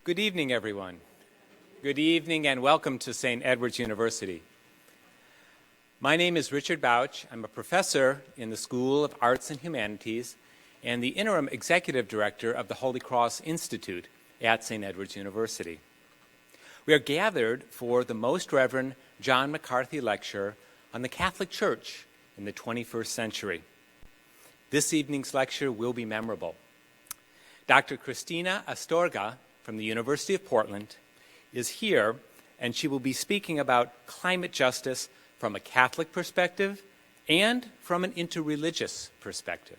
Good evening, everyone. Good evening and welcome to St. Edward's University. My name is Richard Bouch. I'm a professor in the School of Arts and Humanities and the interim executive director of the Holy Cross Institute at St. Edward's University. We are gathered for the Most Reverend John McCarthy Lecture on the Catholic Church in the 21st century. This evening's lecture will be memorable. Dr. Christina Astorga from the University of Portland is here, and she will be speaking about climate justice from a Catholic perspective and from an interreligious perspective.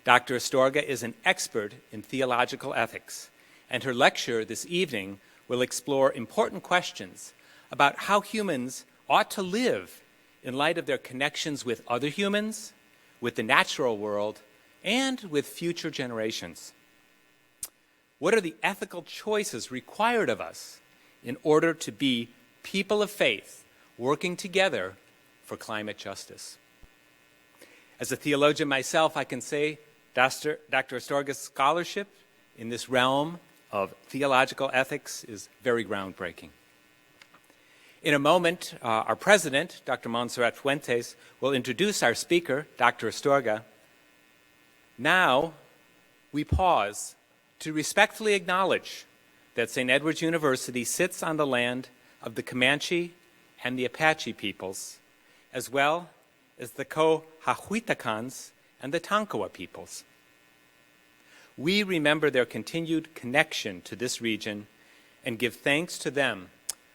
Dr. Astorga is an expert in theological ethics, and her lecture this evening will explore important questions about how humans ought to live in light of their connections with other humans, with the natural world, and with future generations. What are the ethical choices required of us in order to be people of faith working together for climate justice? As a theologian myself, I can say Dr. Astorga's scholarship in this realm of theological ethics is very groundbreaking. In a moment, our president, Dr. Montserrat Fuentes, will introduce our speaker, Dr. Astorga. Now, we pause to respectfully acknowledge that St. Edward's University sits on the land of the Comanche and the Apache peoples, as well as the Coahuiltecans and the Tonkawa peoples. We remember their continued connection to this region and give thanks to them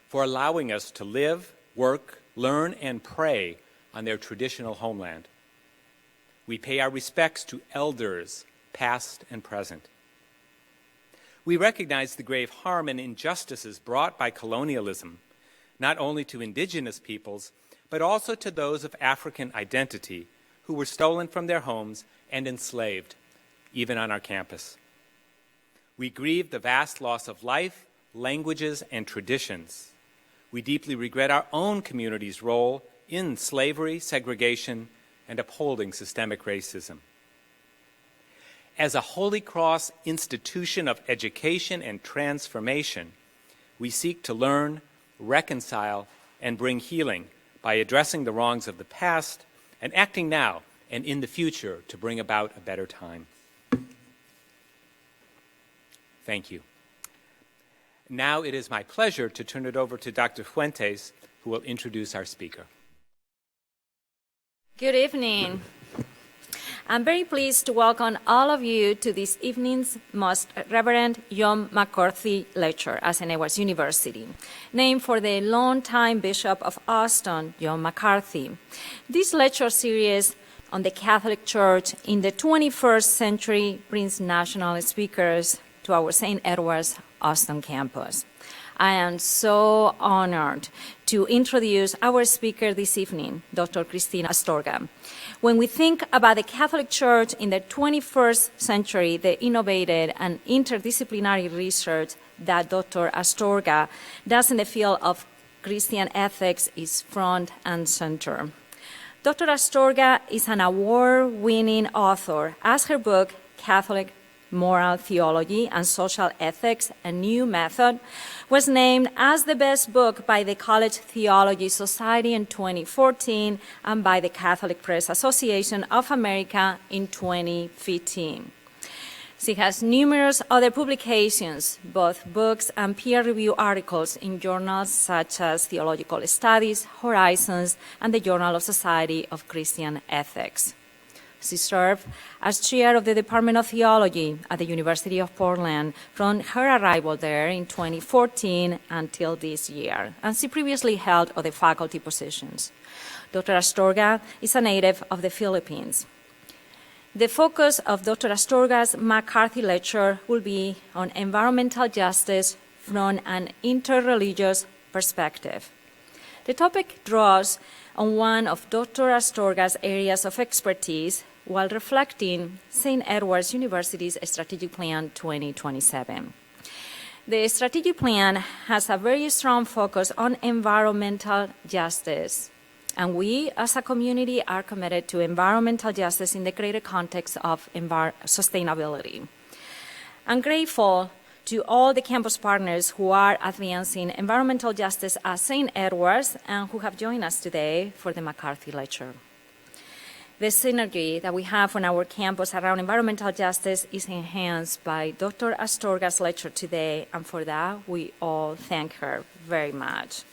for allowing us to live, work, learn, and pray on their traditional homeland. We pay our respects to elders, past and present. We recognize the grave harm and injustices brought by colonialism, not only to indigenous peoples, but also to those of African identity who were stolen from their homes and enslaved, even on our campus. We grieve the vast loss of life, languages, and traditions. We deeply regret our own community's role in slavery, segregation, and upholding systemic racism. As a Holy Cross institution of education and transformation, we seek to learn, reconcile, and bring healing by addressing the wrongs of the past and acting now and in the future to bring about a better time. Thank you. Now it is my pleasure to turn it over to Dr. Fuentes, who will introduce our speaker. Good evening. I'm very pleased to welcome all of you to this evening's Most Reverend John McCarthy Lecture at St. Edward's University, named for the longtime Bishop of Austin, John McCarthy. This lecture series on the Catholic Church in the 21st century brings national speakers to our St. Edward's Austin campus. I am so honored to introduce our speaker this evening, Dr. Christina Astorga. When we think about the Catholic Church in the 21st century, the innovative and interdisciplinary research that Dr. Astorga does in the field of Christian ethics is front and center. Dr. Astorga is an award-winning author, as her book, Catholic Moral Theology and Social Ethics, a New Method, was named as the best book by the College Theology Society in 2014 and by the Catholic Press Association of America in 2015. She has numerous other publications, both books and peer-reviewed articles in journals such as Theological Studies, Horizons, and the Journal of Society of Christian Ethics. She served as chair of the Department of Theology at the University of Portland from her arrival there in 2014 until this year, and she previously held other faculty positions. Dr. Astorga is a native of the Philippines. The focus of Dr. Astorga's McCarthy Lecture will be on environmental justice from an interreligious perspective. The topic draws on one of Dr. Astorga's areas of expertise while reflecting St. Edward's University's Strategic Plan 2027. The strategic plan has a very strong focus on environmental justice, and we as a community are committed to environmental justice in the greater context of sustainability. I'm grateful to all the campus partners who are advancing environmental justice at St. Edward's and who have joined us today for the McCarthy Lecture. The synergy that we have on our campus around environmental justice is enhanced by Dr. Astorga's lecture today, and for that, we all thank her very much.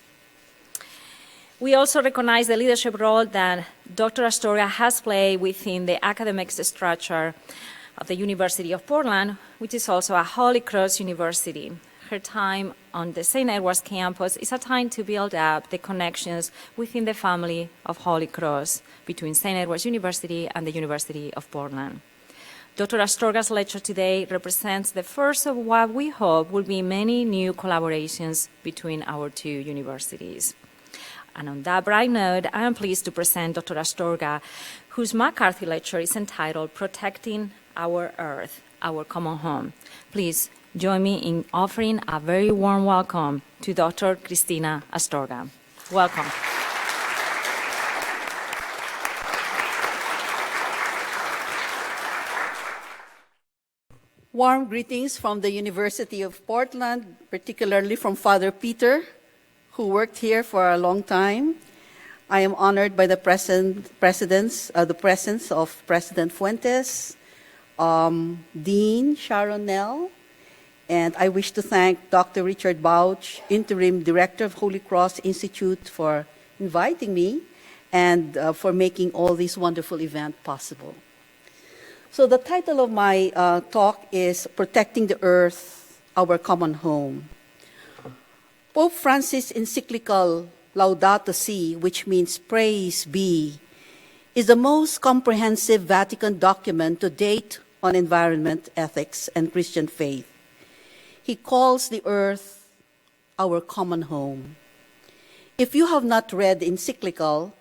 We also recognize the leadership role that Dr. Astorga has played within the academic structure of the University of Portland, which is also a Holy Cross university. Her time on the St. Edward's campus is a time to build up the connections within the family of Holy Cross between St. Edward's University and the University of Portland. Dr. Astorga's lecture today represents the first of what we hope will be many new collaborations between our two universities. And on that bright note, I am pleased to present Dr. Astorga, whose McCarthy lecture is entitled Protecting Our Earth, Our Common Home. Please join me in offering a very warm welcome to Dr. Christina Astorga. Welcome. Warm greetings from the University of Portland, particularly from Father Peter, who worked here for a long time. I am honored by the presence of President Fuentes, Dean Sharon Nell, and I wish to thank Dr. Richard Bouch, Interim Director of Holy Cross Institute, for inviting me and for making all this wonderful event possible. So the title of my talk is Protecting the Earth, Our Common Home. Pope Francis' encyclical Laudato Si, which means praise be, is the most comprehensive Vatican document to date on environment, ethics, and Christian faith. He calls the earth our common home. If you have not read the encyclical,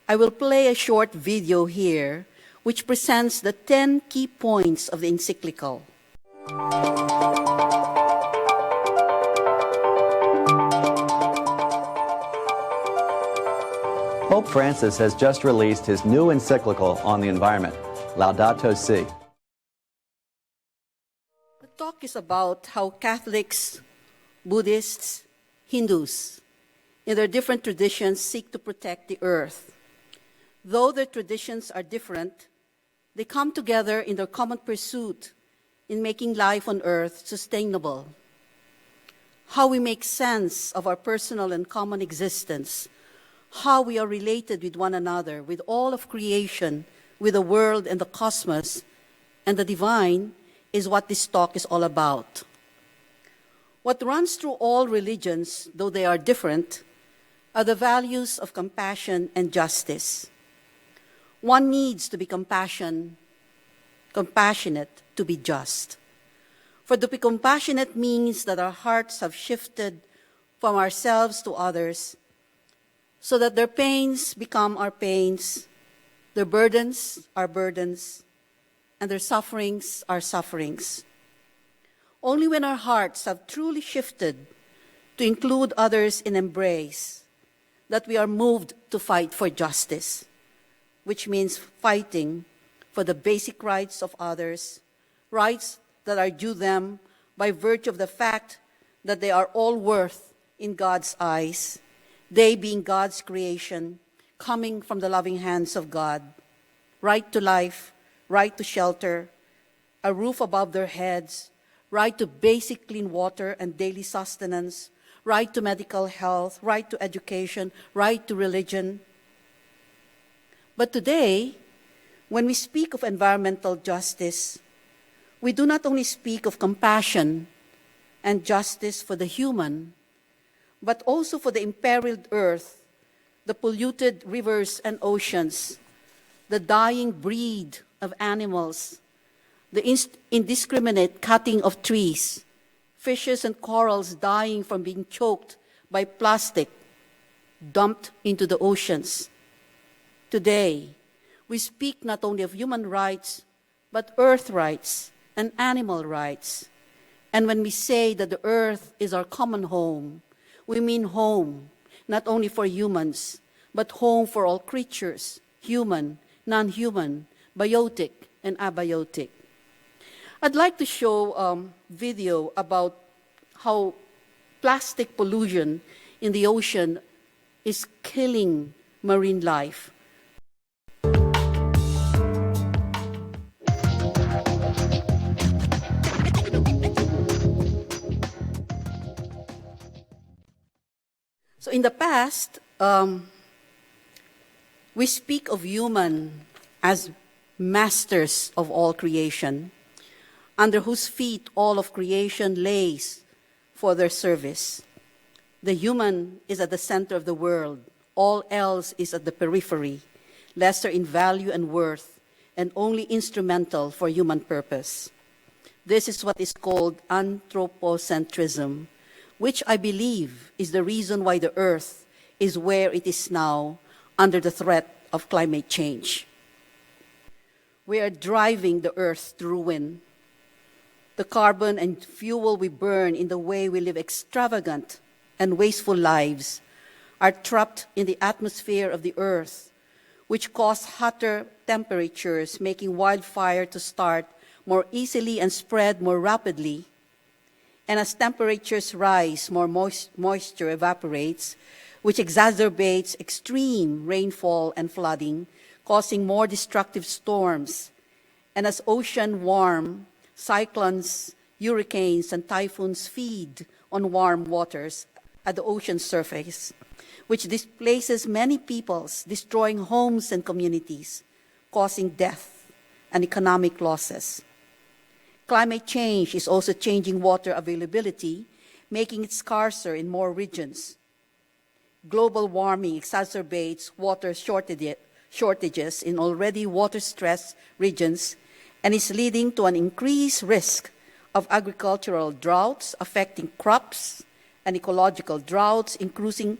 I will play a short video here which presents the 10 key points of the encyclical. Pope Francis has just released his new encyclical on the environment, Laudato Si. The talk is about how Catholics, Buddhists, Hindus, in their different traditions, seek to protect the earth. Though their traditions are different, they come together in their common pursuit in making life on earth sustainable. How we make sense of our personal and common existence, how we are related with one another, with all of creation, with the world and the cosmos, and the divine, is what this talk is all about. What runs through all religions, though they are different, are the values of compassion and justice. One needs to be compassionate to be just. For to be compassionate means that our hearts have shifted from ourselves to others, so that their pains become our pains, their burdens our burdens, and their sufferings our sufferings. Only when our hearts have truly shifted to include others in embrace, that we are moved to fight for justice, which means fighting for the basic rights of others, rights that are due them by virtue of the fact that they are all worth in God's eyes, they being God's creation, coming from the loving hands of God, right to life, right to shelter, a roof above their heads, right to basic clean water and daily sustenance, right to medical health, right to education, right to religion. But today, when we speak of environmental justice, we do not only speak of compassion and justice for the human, but also for the imperiled earth, the polluted rivers and oceans, the dying breed of animals, the indiscriminate cutting of trees, fishes and corals dying from being choked by plastic dumped into the oceans. Today, we speak not only of human rights, but earth rights and animal rights. And when we say that the earth is our common home, we mean home, not only for humans, but home for all creatures, human, non-human, biotic, and abiotic. I'd like to show video about how plastic pollution in the ocean is killing marine life. So in the past, we speak of human as masters of all creation, under whose feet all of creation lays for their service. The human is at the center of the world. All else is at the periphery, lesser in value and worth, and only instrumental for human purpose. This is what is called anthropocentrism, which I believe is the reason why the Earth is where it is now under the threat of climate change. We are driving the Earth to ruin. The carbon and fuel we burn in the way we live extravagant and wasteful lives are trapped in the atmosphere of the Earth, which cause hotter temperatures, making wildfire to start more easily and spread more rapidly. And as temperatures rise, more moisture evaporates, which exacerbates extreme rainfall and flooding, causing more destructive storms. And as ocean warm, cyclones, hurricanes, and typhoons feed on warm waters at the ocean surface, which displaces many peoples, destroying homes and communities, causing death and economic losses. Climate change is also changing water availability, making it scarcer in more regions. Global warming exacerbates water shortages in already water-stressed regions and is leading to an increased risk of agricultural droughts affecting crops and ecological droughts, increasing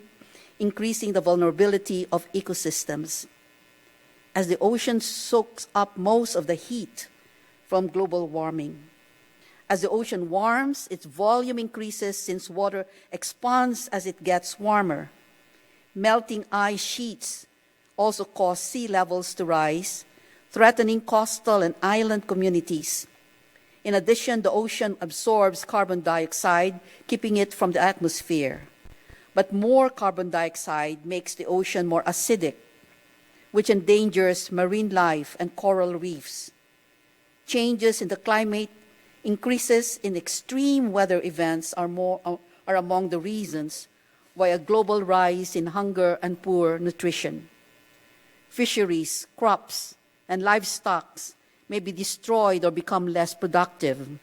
the vulnerability of ecosystems. As the ocean soaks up most of the heat from global warming. As the ocean warms, its volume increases since water expands as it gets warmer. Melting ice sheets also cause sea levels to rise, threatening coastal and island communities. In addition, the ocean absorbs carbon dioxide, keeping it from the atmosphere. But more carbon dioxide makes the ocean more acidic, which endangers marine life and coral reefs. Changes in the climate, increases in extreme weather events are among the reasons why a global rise in hunger and poor nutrition. Fisheries, crops, and livestock may be destroyed or become less productive.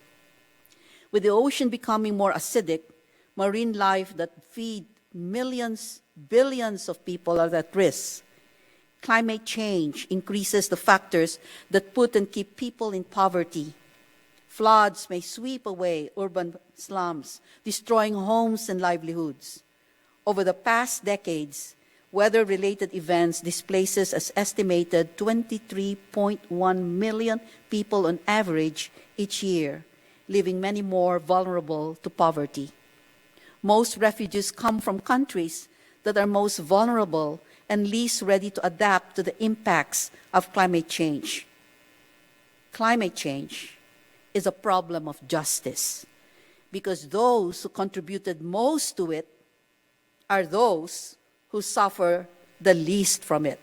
With the ocean becoming more acidic, marine life that feed millions, billions of people are at risk. Climate change increases the factors that put and keep people in poverty. Floods may sweep away urban slums, destroying homes and livelihoods. Over the past decades, weather-related events displaces as estimated 23.1 million people on average each year, leaving many more vulnerable to poverty. Most refugees come from countries that are most vulnerable and least ready to adapt to the impacts of climate change. Climate change is a problem of justice because those who contributed most to it are those who suffer the least from it.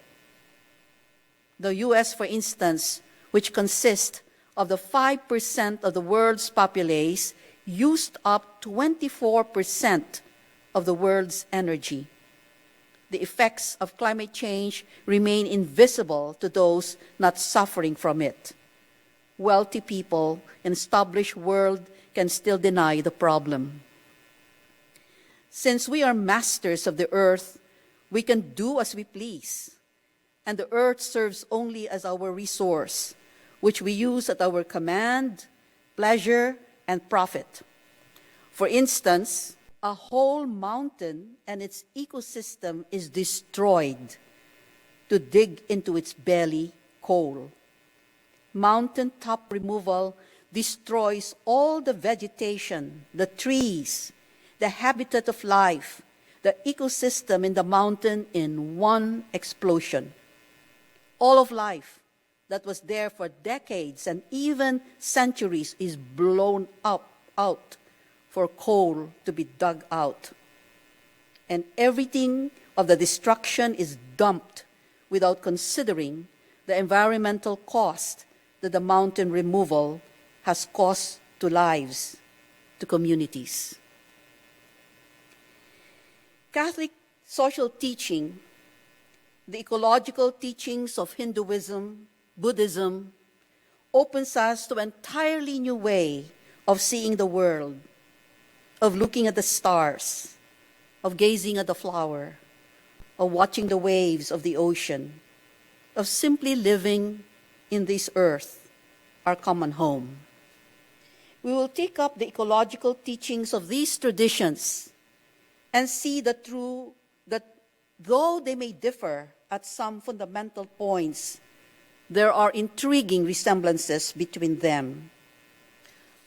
The US, for instance, which consists of the 5% of the world's populace, used up 24% of the world's energy. The effects of climate change remain invisible to those not suffering from it. Wealthy people in established world can still deny the problem. Since we are masters of the earth, we can do as we please, and the earth serves only as our resource, which we use at our command, pleasure, and profit. For instance, a whole mountain and its ecosystem is destroyed to dig into its belly coal. Mountaintop removal destroys all the vegetation, the trees, the habitat of life, the ecosystem in the mountain in one explosion. All of life, that was there for decades and even centuries is blown up out for coal to be dug out. And everything of the destruction is dumped without considering the environmental cost that the mountain removal has caused to lives, to communities. Catholic social teaching, the ecological teachings of Hinduism, Buddhism, opens us to an entirely new way of seeing the world, of looking at the stars, of gazing at the flower, of watching the waves of the ocean, of simply living in this earth, our common home. We will take up the ecological teachings of these traditions and see that though they may differ at some fundamental points, there are intriguing resemblances between them.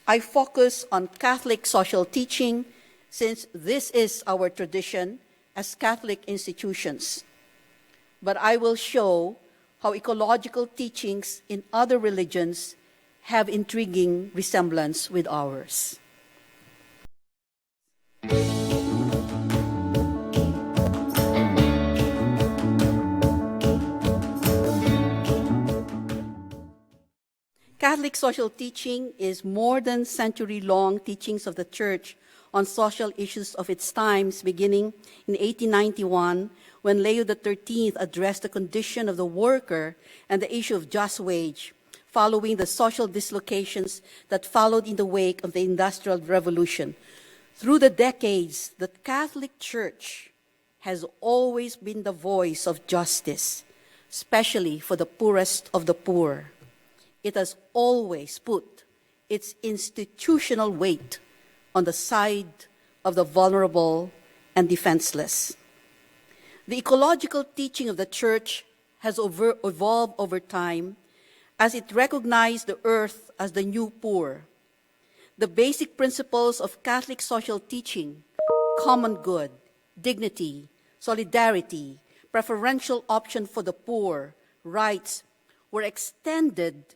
I focus on Catholic social teaching since this is our tradition as Catholic institutions. But I will show how ecological teachings in other religions have intriguing resemblance with ours. Catholic social teaching is more than century-long teachings of the Church on social issues of its times, beginning in 1891, when Leo XIII addressed the condition of the worker and the issue of just wage, following the social dislocations that followed in the wake of the Industrial Revolution. Through the decades, the Catholic Church has always been the voice of justice, especially for the poorest of the poor. It has always put its institutional weight on the side of the vulnerable and defenseless. The ecological teaching of the Church has evolved over time as it recognized the earth as the new poor. The basic principles of Catholic social teaching, common good, dignity, solidarity, preferential option for the poor, rights, were extended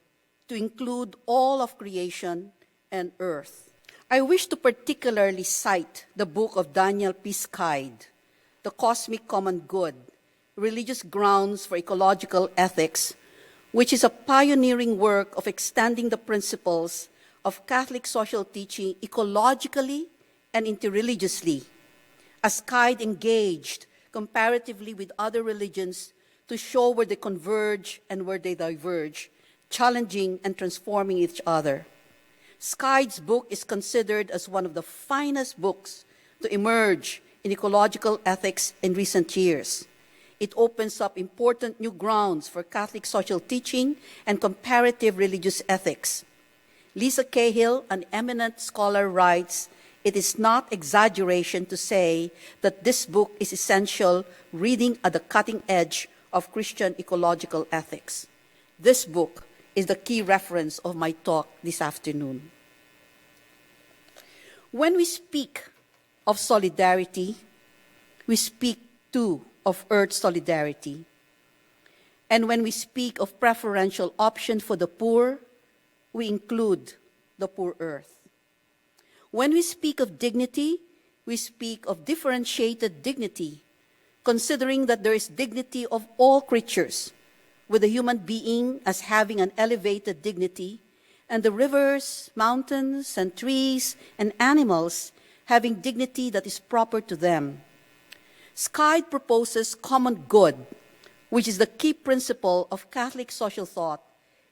to include all of creation and earth. I wish to particularly cite the book of Daniel P. Scheid, The Cosmic Common Good, Religious Grounds for Ecological Ethics, which is a pioneering work of extending the principles of Catholic social teaching ecologically and interreligiously, as Scheid engaged comparatively with other religions to show where they converge and where they diverge, challenging and transforming each other. Skyde's book is considered as one of the finest books to emerge in ecological ethics in recent years. It opens up important new grounds for Catholic social teaching and comparative religious ethics. Lisa Cahill, an eminent scholar, writes, "It is not exaggeration to say that this book is essential reading at the cutting edge of Christian ecological ethics." This book is the key reference of my talk this afternoon. When we speak of solidarity, we speak too of earth solidarity. And when we speak of preferential option for the poor, we include the poor earth. When we speak of dignity, we speak of differentiated dignity, considering that there is dignity of all creatures, with the human being as having an elevated dignity, and the rivers, mountains, and trees, and animals having dignity that is proper to them. Scheid proposes common good, which is the key principle of Catholic social thought,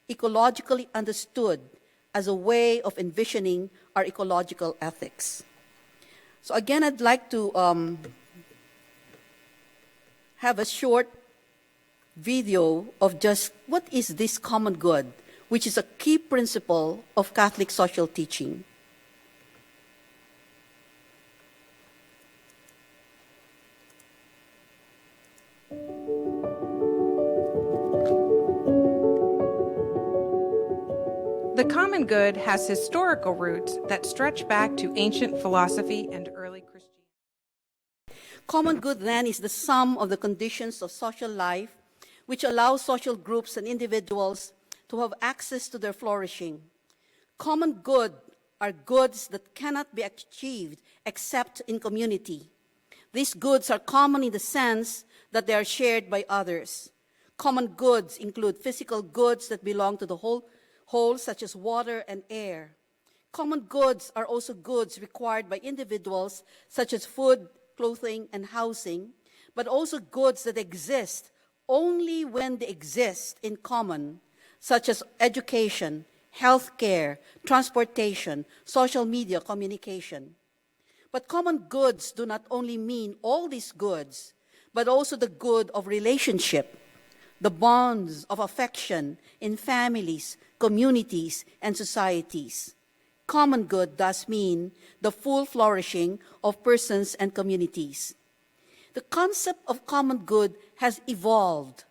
ecologically understood as a way of envisioning our ecological ethics. So again, I'd like to have a short video of just what is this common good, which is a key principle of Catholic social teaching. The common good has historical roots that stretch back to ancient philosophy and early Christianity. Common good, then, is the sum of the conditions of social life which allow social groups and individuals to have access to their flourishing. Common good are goods that cannot be achieved except in community. These goods are common in the sense that they are shared by others. Common goods include physical goods that belong to the whole, such as water and air. Common goods are also goods required by individuals, such as food, clothing, and housing, but also goods that exist only when they exist in common, such as education, healthcare, transportation, social media, communication. But common goods do not only mean all these goods, but also the good of relationship, the bonds of affection in families, communities, and societies. Common good does mean the full flourishing of persons and communities. The concept of common good has evolved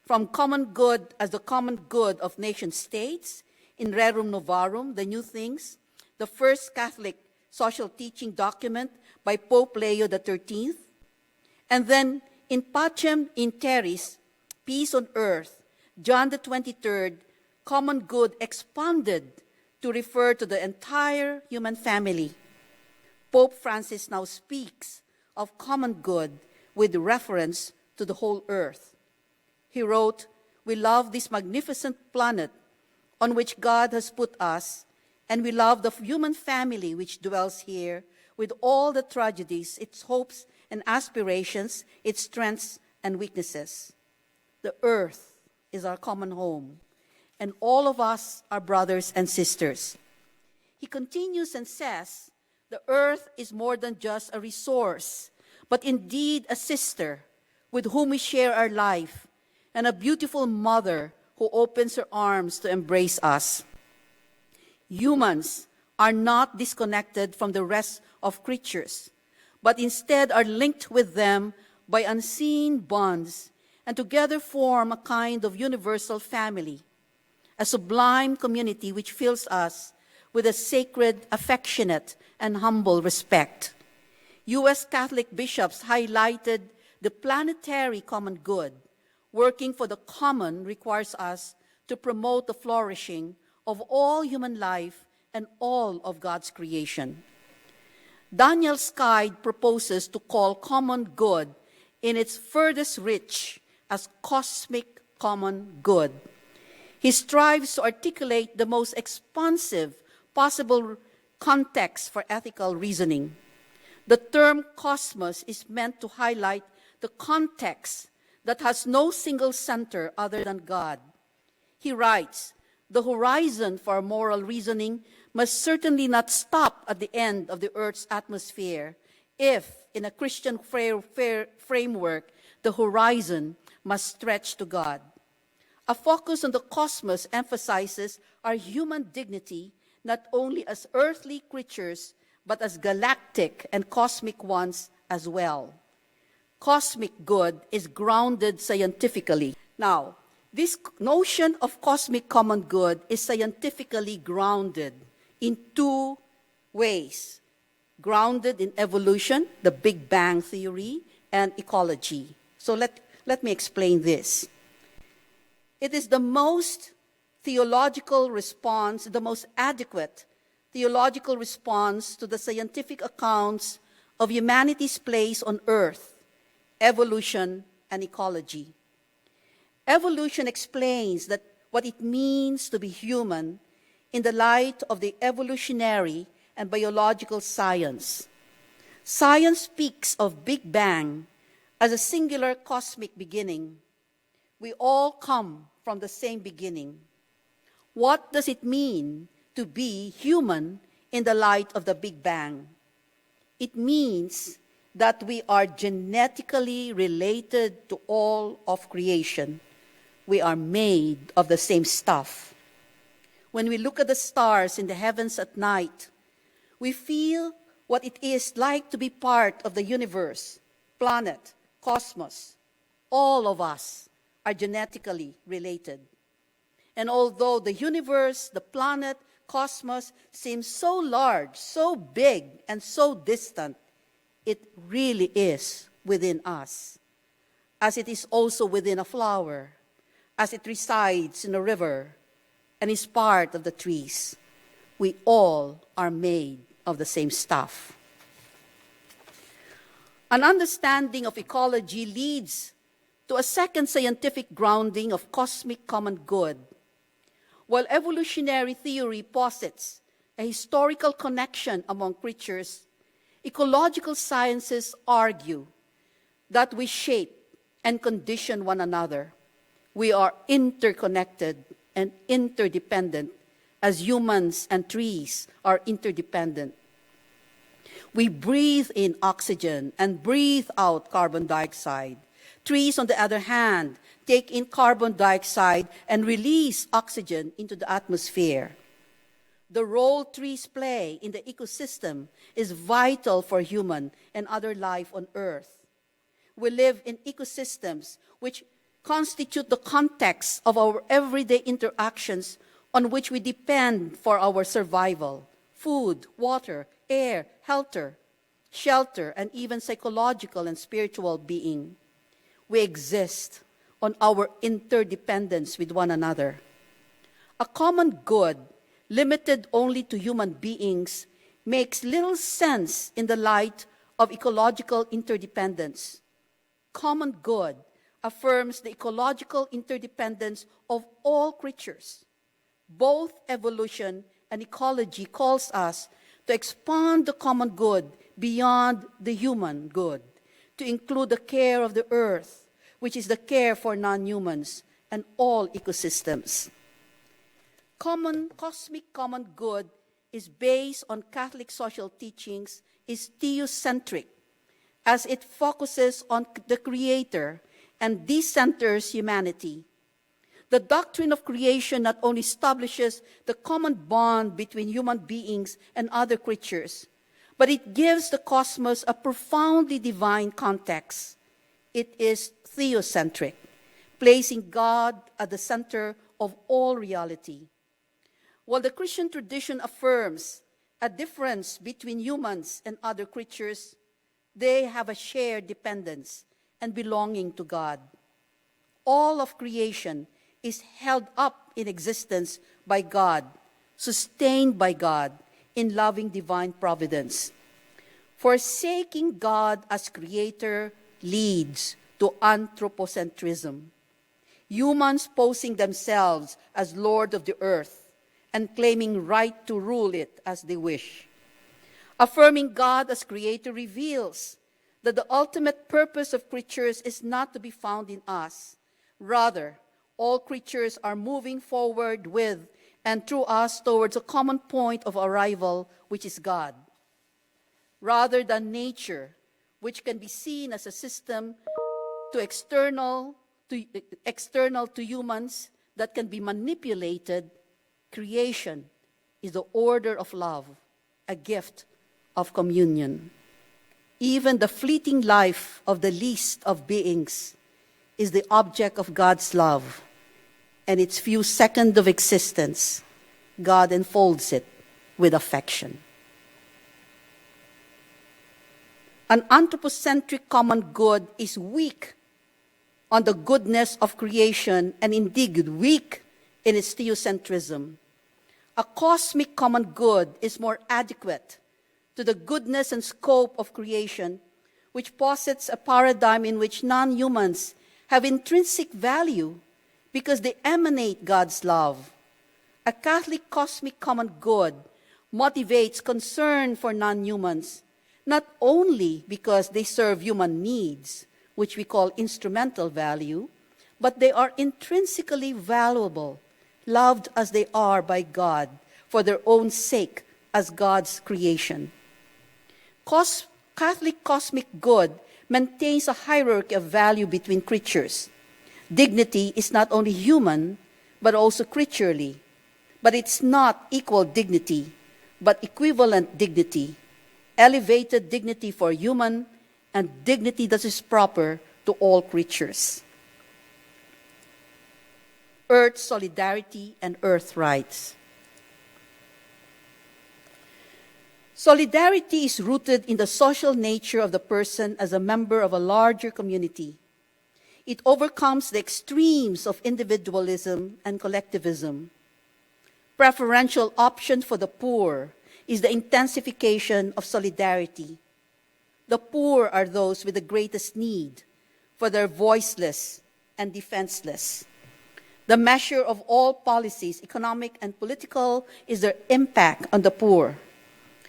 from common good as the common good of nation states in Rerum Novarum, the New Things, the first Catholic social teaching document by Pope Leo XIII, and then in Pacem in Terris, Peace on Earth, John the 23rd, common good expanded to refer to the entire human family. Pope Francis now speaks of common good with reference to the whole earth. He wrote, "We love this magnificent planet on which God has put us, and we love the human family which dwells here with all the tragedies, its hopes and aspirations, its strengths and weaknesses. The earth is our common home, and all of us are brothers and sisters." He continues and says, "The earth is more than just a resource, but indeed a sister with whom we share our life, and a beautiful mother who opens her arms to embrace us. Humans are not disconnected from the rest of creatures, but instead are linked with them by unseen bonds, and together form a kind of universal family, a sublime community which fills us with a sacred, affectionate, and humble respect. U.S. Catholic bishops highlighted the planetary common good. Working for the common requires us to promote the flourishing of all human life and all of God's creation. Daniel Skide proposes to call common good in its furthest reach as cosmic common good. He strives to articulate the most expansive possible context for ethical reasoning. The term cosmos is meant to highlight the context that has no single center other than God. He writes, "The horizon for moral reasoning must certainly not stop at the end of the Earth's atmosphere if, in a Christian framework, the horizon must stretch to God. A focus on the cosmos emphasizes our human dignity not only as earthly creatures, but as galactic and cosmic ones as well. Cosmic good is grounded scientifically." Now, this notion of cosmic common good is scientifically grounded in two ways: grounded in evolution, the Big Bang theory, and ecology. So let me explain this. It is the most theological response, the most adequate theological response to the scientific accounts of humanity's place on Earth, evolution, and ecology. Evolution explains that what it means to be human in the light of the evolutionary and biological science. Science speaks of Big Bang as a singular cosmic beginning. We all come from the same beginning. What does it mean to be human in the light of the Big Bang? It means that we are genetically related to all of creation. We are made of the same stuff. When we look at the stars in the heavens at night, we feel what it is like to be part of the universe, planet, cosmos. All of us are genetically related. And although the universe, the planet, cosmos seems so large, so big, and so distant, it really is within us, as it is also within a flower, as it resides in a river, and is part of the trees. We all are made of the same stuff. An understanding of ecology leads to a second scientific grounding of cosmic common good. While evolutionary theory posits a historical connection among creatures, ecological sciences argue that we shape and condition one another. We are interconnected and interdependent as humans and trees are interdependent. We breathe in oxygen and breathe out carbon dioxide. Trees, on the other hand, take in carbon dioxide and release oxygen into the atmosphere. The role trees play in the ecosystem is vital for human and other life on Earth. We live in ecosystems which constitute the context of our everyday interactions on which we depend for our survival: food, water, air, shelter, and even psychological and spiritual being. We exist on our interdependence with one another. A common good, limited only to human beings, makes little sense in the light of ecological interdependence. Common good affirms the ecological interdependence of all creatures. Both evolution and ecology calls us to expand the common good beyond the human good, to include the care of the earth, which is the care for non-humans and all ecosystems. Cosmic common good is based on Catholic social teachings, is theocentric, as it focuses on the Creator and decenters humanity. The doctrine of creation not only establishes the common bond between human beings and other creatures, but it gives the cosmos a profoundly divine context. It is theocentric, placing God at the center of all reality. While the Christian tradition affirms a difference between humans and other creatures, they have a shared dependence and belonging to God. All of creation is held up in existence by God, sustained by God in loving divine providence. Forsaking God as creator leads to anthropocentrism, humans posing themselves as Lord of the earth and claiming right to rule it as they wish. Affirming God as creator reveals that the ultimate purpose of creatures is not to be found in us. Rather, all creatures are moving forward with and through us towards a common point of arrival, which is God. Rather than nature, which can be seen as a system external to humans that can be manipulated, creation is the order of love, a gift of communion. Even the fleeting life of the least of beings is the object of God's love, and its few seconds of existence, God enfolds it with affection. An anthropocentric common good is weak on the goodness of creation and indeed weak in its theocentrism. A cosmic common good is more adequate to the goodness and scope of creation, which posits a paradigm in which non-humans have intrinsic value because they emanate God's love. A Catholic cosmic common good motivates concern for non-humans, not only because they serve human needs, which we call instrumental value, but they are intrinsically valuable, loved as they are by God for their own sake as God's creation. Catholic cosmic good maintains a hierarchy of value between creatures. Dignity is not only human, but also creaturely. But it's not equal dignity, but equivalent dignity, elevated dignity for human, and dignity that is proper to all creatures. Earth solidarity and earth rights. Solidarity is rooted in the social nature of the person as a member of a larger community. It overcomes the extremes of individualism and collectivism. preferential option for the poor is the intensification of solidarity. The poor are those with the greatest need, for they're voiceless and defenseless. The measure of all policies, economic and political, is their impact on the poor.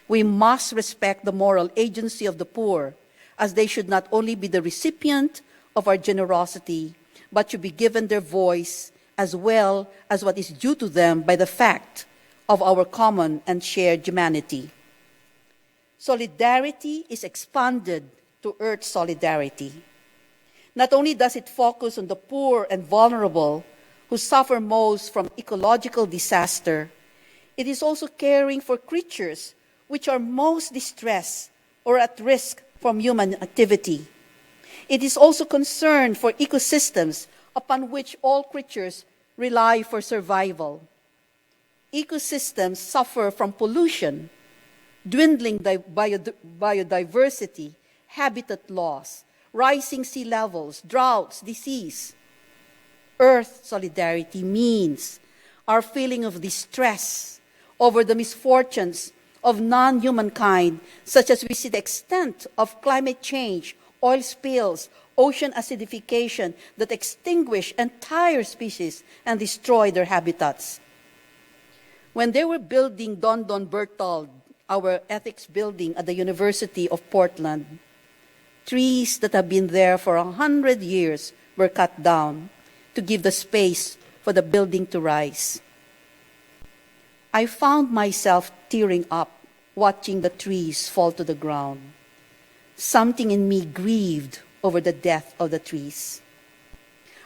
We must respect the moral agency of the poor, as they should not only be the recipient of our generosity, but should be given their voice as well as what is due to them by the fact of our common and shared humanity. Solidarity is expanded to earth solidarity. Not only does it focus on the poor and vulnerable who suffer most from ecological disaster, it is also caring for creatures which are most distressed or at risk from human activity. It is also concerned for ecosystems upon which all creatures rely for survival. Ecosystems suffer from pollution, dwindling biodiversity, habitat loss, rising sea levels, droughts, disease. Earth solidarity means our feeling of distress over the misfortunes of non-humankind, such as we see the extent of climate change, oil spills, ocean acidification that extinguish entire species and destroy their habitats. When they were building Don Berthold, our ethics building at the University of Portland, trees that have been there for 100 years were cut down to give the space for the building to rise. I found myself tearing up watching the trees fall to the ground. Something in me grieved over the death of the trees.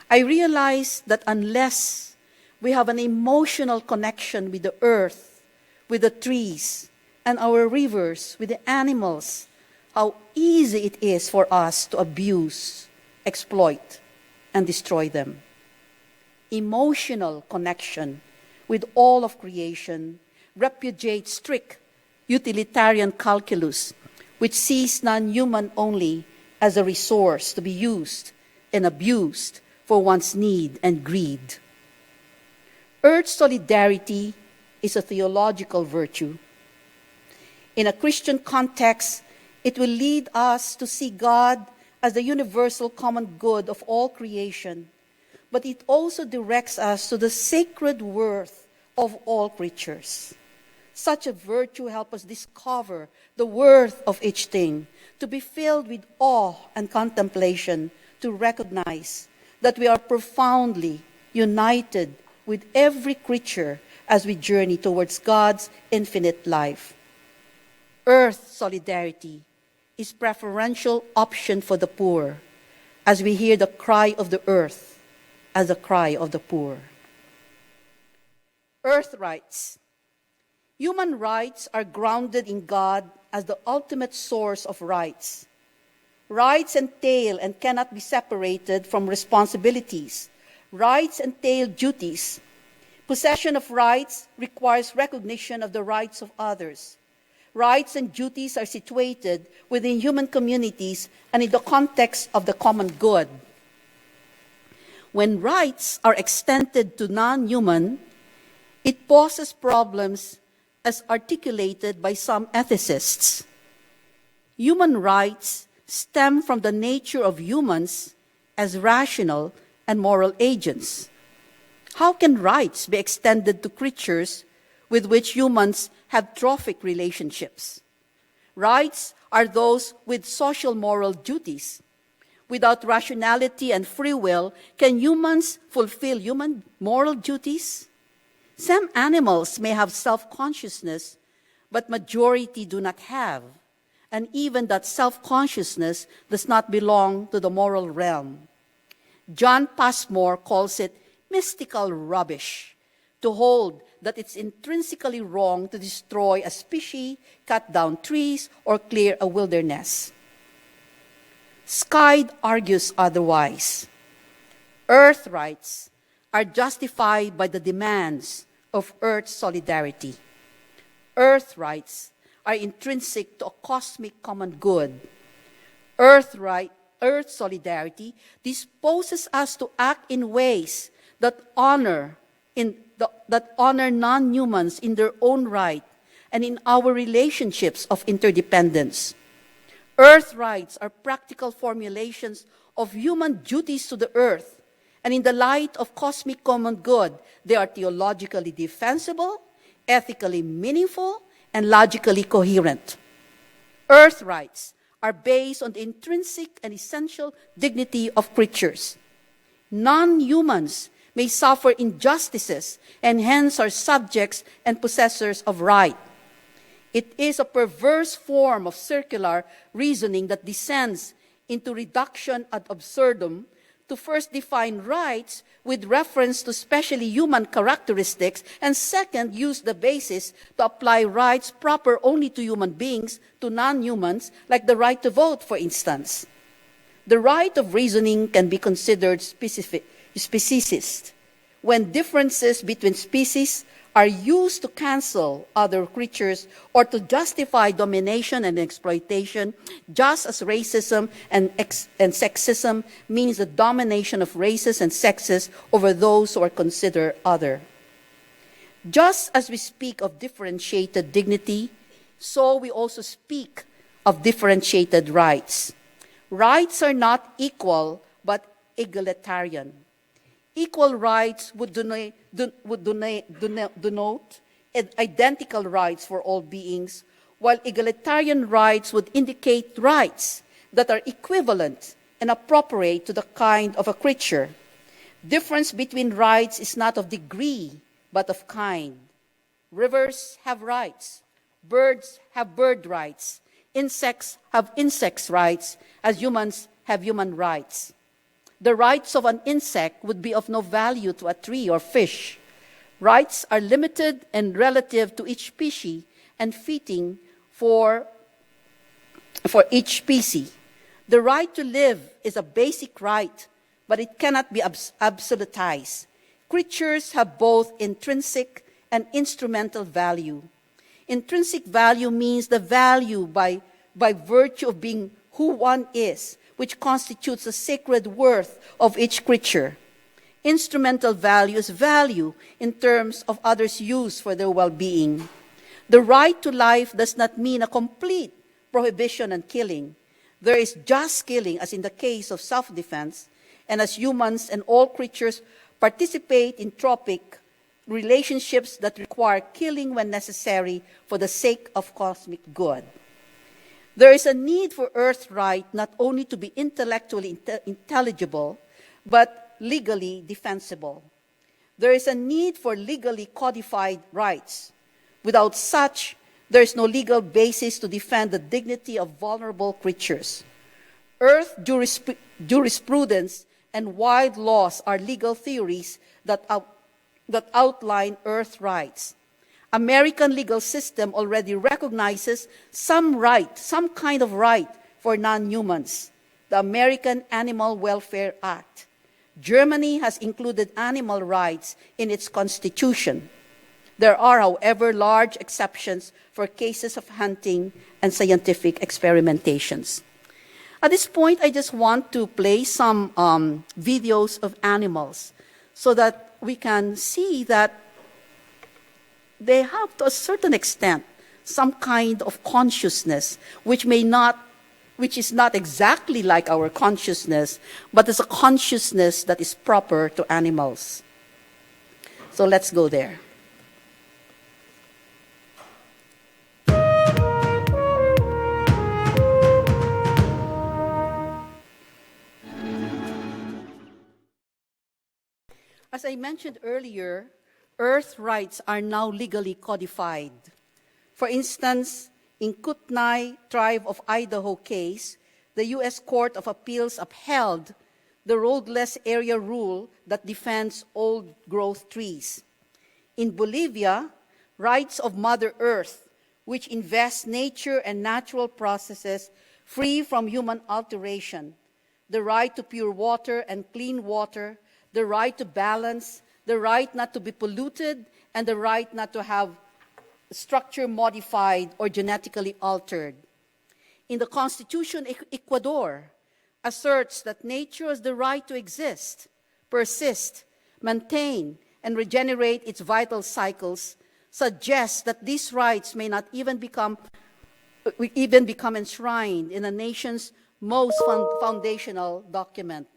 I realized that unless we have an emotional connection with the earth, with the trees, and our rivers, with the animals, how easy it is for us to abuse, exploit, and destroy them. Emotional connection with all of creation repudiates strict utilitarian calculus, which sees non-human only as a resource to be used and abused for one's need and greed. Earth solidarity is a theological virtue. In a Christian context, it will lead us to see God as the universal common good of all creation, but it also directs us to the sacred worth of all creatures. Such a virtue helps us discover the worth of each thing, to be filled with awe and contemplation, to recognize that we are profoundly united with every creature as we journey towards God's infinite life. Earth solidarity is preferential option for the poor, as we hear the cry of the earth as the cry of the poor. Earth rights. Human rights are grounded in God as the ultimate source of rights. Rights entail and cannot be separated from responsibilities. Rights entail duties. Possession of rights requires recognition of the rights of others. Rights and duties are situated within human communities and in the context of the common good. When rights are extended to non-human, it poses problems as articulated by some ethicists. Human rights stem from the nature of humans as rational and moral agents. How can rights be extended to creatures with which humans have trophic relationships? Rights are those with social moral duties. Without rationality and free will, can humans fulfill human moral duties? Some animals may have self-consciousness, but majority do not have. And even that self-consciousness does not belong to the moral realm. John Passmore calls it mystical rubbish to hold that it's intrinsically wrong to destroy a species, cut down trees, or clear a wilderness. Skyd argues otherwise. Earth rights are justified by the demands of earth solidarity. Earth rights are intrinsic to a cosmic common good. Earth solidarity disposes us to act in ways that honor that honor non-humans in their own right and in our relationships of interdependence. Earth rights are practical formulations of human duties to the earth, and in the light of cosmic common good, they are theologically defensible, ethically meaningful, and logically coherent. Earth rights are based on the intrinsic and essential dignity of creatures. Non-humans may suffer injustices and hence are subjects and possessors of right. It is a perverse form of circular reasoning that descends into reduction ad absurdum to first define rights with reference to specially human characteristics and second use the basis to apply rights proper only to human beings to non-humans, like the right to vote, for instance. The right of reasoning can be considered speciesist when differences between species are used to cancel other creatures or to justify domination and exploitation, just as racism and sexism means the domination of races and sexes over those who are considered other. Just as we speak of differentiated dignity, so we also speak of differentiated rights. Rights are not equal, but egalitarian. Equal rights would denote identical rights for all beings, while egalitarian rights would indicate rights that are equivalent and appropriate to the kind of a creature. Difference between rights is not of degree, but of kind. Rivers have rights. Birds have bird rights. Insects have insect rights, as humans have human rights. The rights of an insect would be of no value to a tree or fish. Rights are limited and relative to each species and fitting for each species. The right to live is a basic right, but it cannot be absolutized. Creatures have both intrinsic and instrumental value. Intrinsic value means the value by virtue of being who one is, which constitutes the sacred worth of each creature. Instrumental value is value in terms of others' use for their well-being. The right to life does not mean a complete prohibition on killing. There is just killing, as in the case of self-defense, and as humans and all creatures participate in tropic relationships that require killing when necessary for the sake of cosmic good. There is a need for Earth right not only to be intellectually intelligible, but legally defensible. There is a need for legally codified rights. Without such, there is no legal basis to defend the dignity of vulnerable creatures. Earth jurisprudence and wild laws are legal theories that outline Earth rights. American legal system already recognizes some kind of right for non-humans, the American Animal Welfare Act. Germany has included animal rights in its constitution. There are, however, large exceptions for cases of hunting and scientific experimentations. At this point, I just want to play some videos of animals so that we can see that they have, to a certain extent, some kind of consciousness, which is not exactly like our consciousness, but is a consciousness that is proper to animals. So let's go there. As I mentioned earlier, Earth rights are now legally codified. For instance, in Kootenai Tribe of Idaho case, the U.S. Court of Appeals upheld the roadless area rule that defends old-growth trees. In Bolivia, rights of Mother Earth, which invest nature and natural processes free from human alteration, the right to pure water and clean water, the right to balance, the right not to be polluted, and the right not to have structure modified or genetically altered. In the Constitution, Ecuador asserts that nature has the right to exist, persist, maintain, and regenerate its vital cycles suggests that these rights may not even become enshrined in a nation's most foundational document.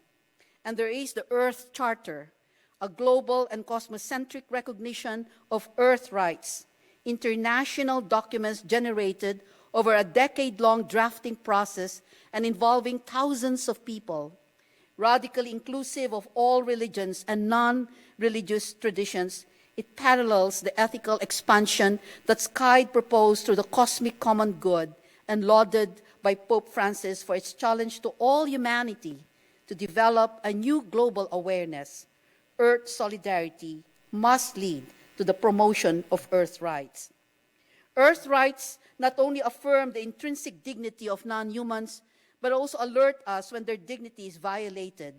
And there is the Earth Charter, a global and cosmocentric recognition of Earth rights, international documents generated over a decade-long drafting process and involving thousands of people, radically inclusive of all religions and non-religious traditions. It parallels the ethical expansion that Sky proposed through the cosmic common good and lauded by Pope Francis for its challenge to all humanity to develop a new global awareness. Earth solidarity must lead to the promotion of Earth rights. Earth rights not only affirm the intrinsic dignity of non-humans, but also alert us when their dignity is violated.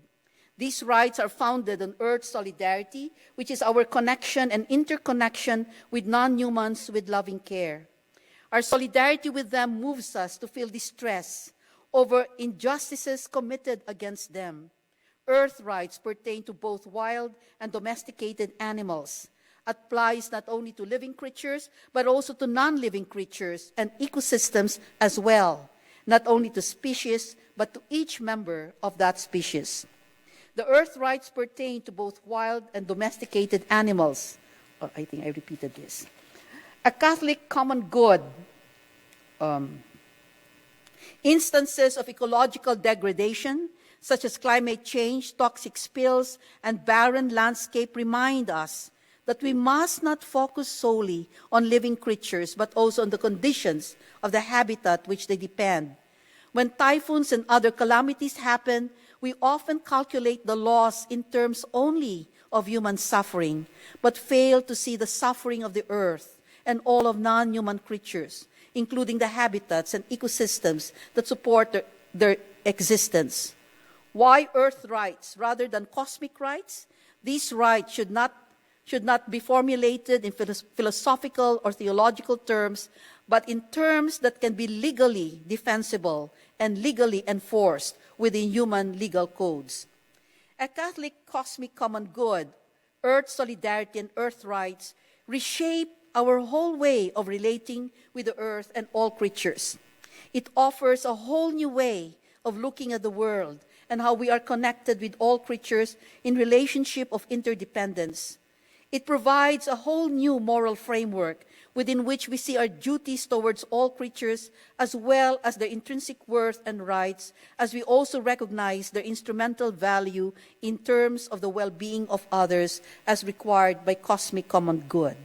These rights are founded on Earth solidarity, which is our connection and interconnection with non-humans with loving care. Our solidarity with them moves us to feel distress over injustices committed against them. Earth rights pertain to both wild and domesticated animals. Applies not only to living creatures, but also to non-living creatures and ecosystems as well, not only to species, but to each member of that species. The Earth rights pertain to both wild and domesticated animals. Oh, I think I repeated this. A Catholic common good. Instances of ecological degradation, such as climate change, toxic spills, and barren landscape remind us that we must not focus solely on living creatures, but also on the conditions of the habitat which they depend. When typhoons and other calamities happen, we often calculate the loss in terms only of human suffering, but fail to see the suffering of the earth and all of non-human creatures, including the habitats and ecosystems that support their existence. Why Earth rights rather than cosmic rights? These rights should not be formulated in philosophical or theological terms, but in terms that can be legally defensible and legally enforced within human legal codes. A Catholic cosmic common good, Earth solidarity and Earth rights reshape our whole way of relating with the earth and all creatures. It offers a whole new way of looking at the world and how we are connected with all creatures in relationship of interdependence. It provides a whole new moral framework within which we see our duties towards all creatures, as well as their intrinsic worth and rights, as we also recognize their instrumental value in terms of the well-being of others as required by cosmic common good.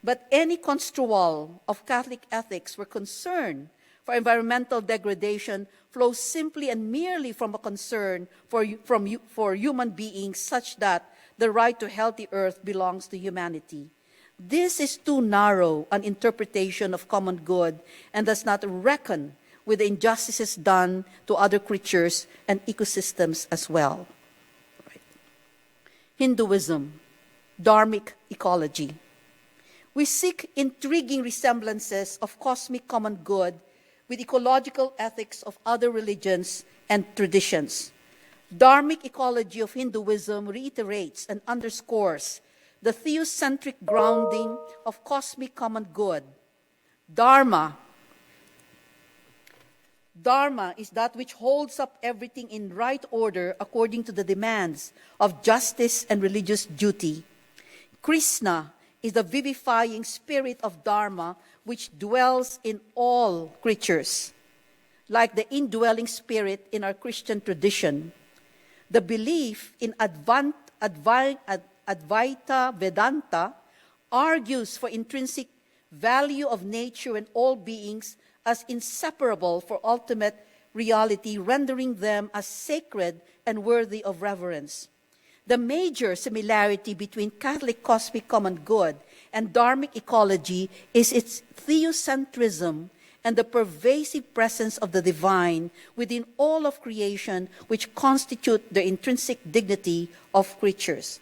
But any construal of Catholic ethics where concern for environmental degradation flows simply and merely from a concern for human beings such that the right to healthy earth belongs to humanity. This is too narrow an interpretation of common good and does not reckon with the injustices done to other creatures and ecosystems as well. Right. Hinduism, dharmic ecology. We seek intriguing resemblances of cosmic common good with ecological ethics of other religions and traditions. Dharmic ecology of Hinduism reiterates and underscores the theocentric grounding of cosmic common good. Dharma is that which holds up everything in right order according to the demands of justice and religious duty. Krishna is the vivifying spirit of Dharma which dwells in all creatures, like the indwelling spirit in our Christian tradition. The belief in Advaita Vedanta argues for intrinsic value of nature and all beings as inseparable for ultimate reality, rendering them as sacred and worthy of reverence. The major similarity between Catholic cosmic common good and dharmic ecology is its theocentrism and the pervasive presence of the divine within all of creation, which constitute the intrinsic dignity of creatures.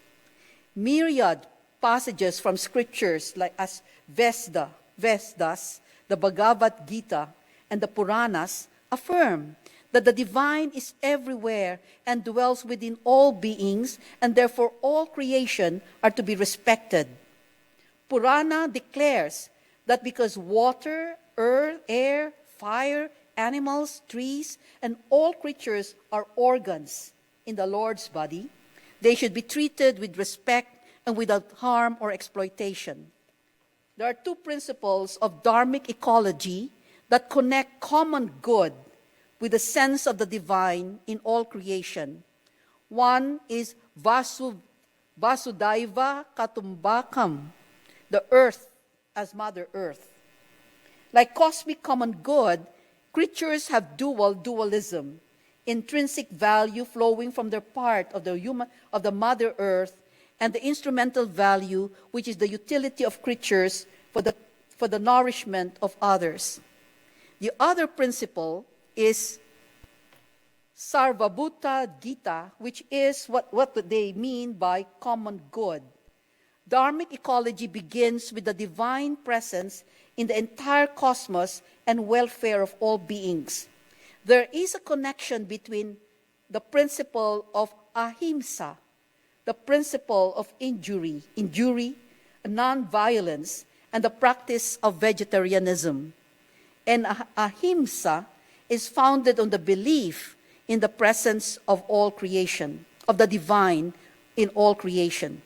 Myriad passages from scriptures like as Vesdas, the Bhagavad Gita, and the Puranas affirm that the divine is everywhere and dwells within all beings, and therefore all creation are to be respected. Purana declares that because water, earth, air, fire, animals, trees, and all creatures are organs in the Lord's body, they should be treated with respect and without harm or exploitation. There are two principles of dharmic ecology that connect common good with the sense of the divine in all creation. One is Vasudhaiva Kutumbakam, the earth as Mother Earth. Like cosmic common good, creatures have dualism, intrinsic value flowing from their part of the Mother Earth, and the instrumental value, which is the utility of creatures for the nourishment of others. The other principle is Sarvabhuta Gita, which is what they mean by common good. Dharmic ecology begins with the divine presence in the entire cosmos and welfare of all beings. There is a connection between the principle of ahimsa, the principle of injury, non-violence, and the practice of vegetarianism. And ahimsa is founded on the belief in the presence of all creation, of the divine in all creation.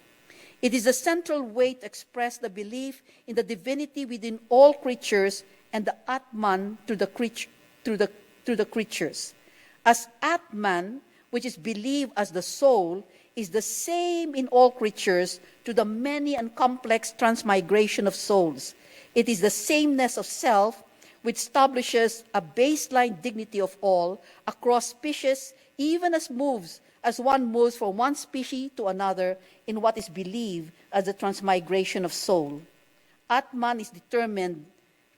It is a central way to express the belief in the divinity within all creatures and the Atman through the creatures. As Atman, which is believed as the soul, is the same in all creatures to the many and complex transmigration of souls. It is the sameness of self which establishes a baseline dignity of all across species, even as one moves from one species to another in what is believed as the transmigration of soul. Atman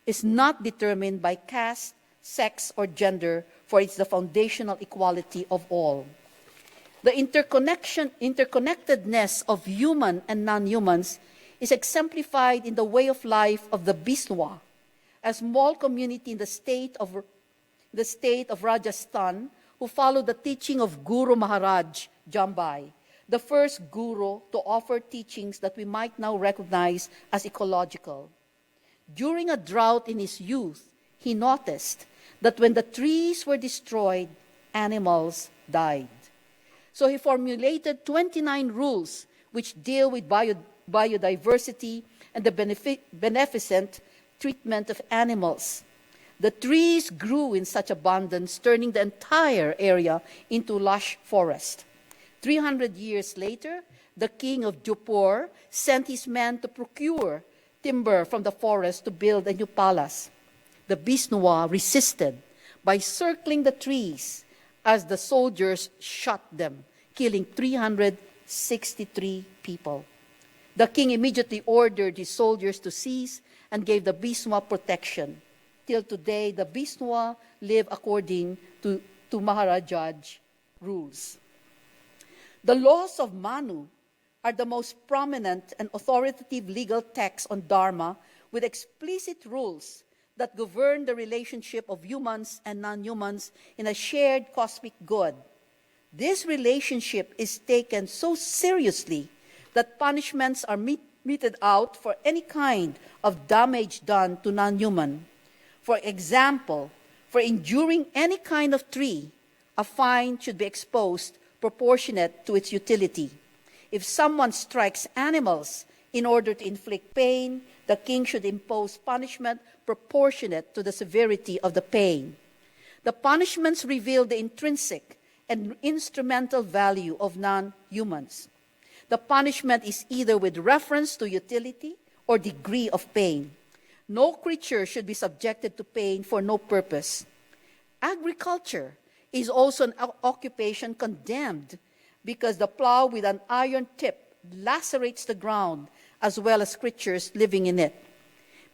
is not determined by caste, sex, or gender, for it's the foundational equality of all. The interconnectedness of human and non-humans is exemplified in the way of life of the Bisnwa, a small community in the state of Rajasthan who followed the teaching of Guru Maharaj Jambai, the first guru to offer teachings that we might now recognize as ecological. During a drought in his youth, he noticed that when the trees were destroyed, animals died. So he formulated 29 rules which deal with biodiversity and the beneficent treatment of animals. The trees grew in such abundance, turning the entire area into lush forest. 300 years later, the king of Jaipur sent his men to procure timber from the forest to build a new palace. The Bisnwa resisted by circling the trees as the soldiers shot them, killing 363 people. The king immediately ordered his soldiers to cease and gave the Bisnwa protection. Till today, the Bisnwa live according to Maharaj's rules. The laws of Manu are the most prominent and authoritative legal texts on Dharma with explicit rules that govern the relationship of humans and non-humans in a shared cosmic good. This relationship is taken so seriously that punishments are meted out for any kind of damage done to non-human. For example, for injuring any kind of tree, a fine should be exposed proportionate to its utility. If someone strikes animals in order to inflict pain, the king should impose punishment proportionate to the severity of the pain. The punishments reveal the intrinsic and instrumental value of non-humans. The punishment is either with reference to utility or degree of pain. No creature should be subjected to pain for no purpose. Agriculture is also an occupation condemned because the plow with an iron tip lacerates the ground as well as creatures living in it.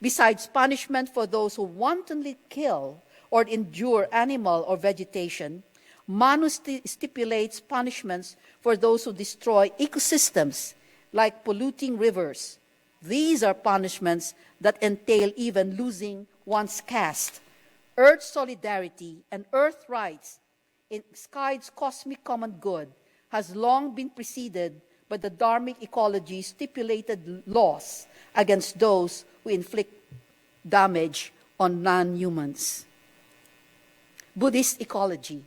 Besides punishment for those who wantonly kill or injure animal or vegetation, Manu stipulates punishments for those who destroy ecosystems, like polluting rivers. These are punishments that entail even losing one's caste. Earth solidarity and earth rights in Sky's cosmic common good has long been preceded by the dharmic ecology's stipulated laws against those who inflict damage on non-humans. Buddhist ecology.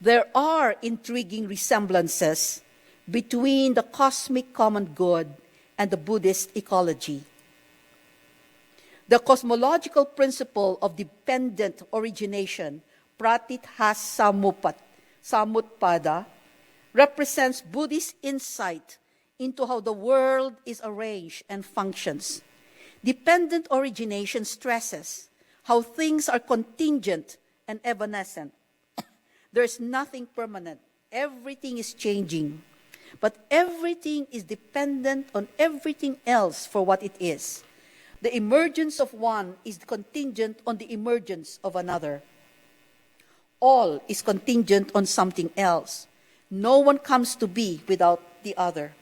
There are intriguing resemblances between the cosmic common good and the Buddhist ecology. The cosmological principle of dependent origination, samutpada, represents Buddhist insight into how the world is arranged and functions. Dependent origination stresses how things are contingent and evanescent. There's nothing permanent. Everything is changing. But everything is dependent on everything else for what it is. The emergence of one is contingent on the emergence of another. All is contingent on something else. No one comes to be without the other.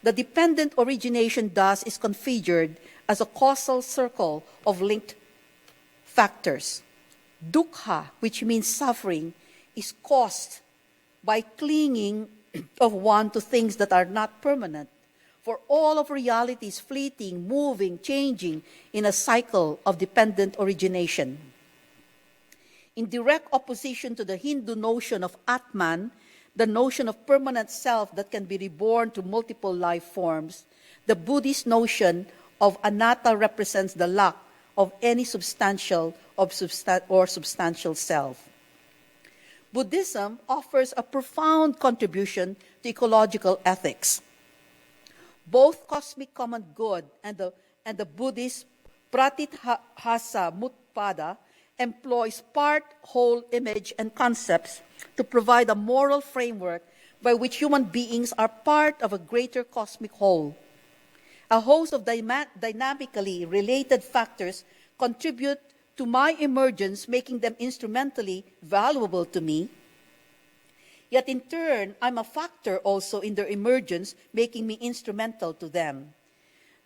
The dependent origination thus is configured as a causal circle of linked factors. Dukkha, which means suffering, is caused by clinging of one to things that are not permanent. For all of reality is fleeting, moving, changing in a cycle of dependent origination. In direct opposition to the Hindu notion of Atman, the notion of permanent self that can be reborn to multiple life forms, the Buddhist notion of anatta represents the lack of any substantial or substantial self. Buddhism offers a profound contribution to ecological ethics. Both cosmic common good and the Buddhist pratithasa mutpada employs part, whole, image, and concepts to provide a moral framework by which human beings are part of a greater cosmic whole. A host of dynamically related factors contribute to my emergence, making them instrumentally valuable to me. Yet in turn, I'm a factor also in their emergence, making me instrumental to them.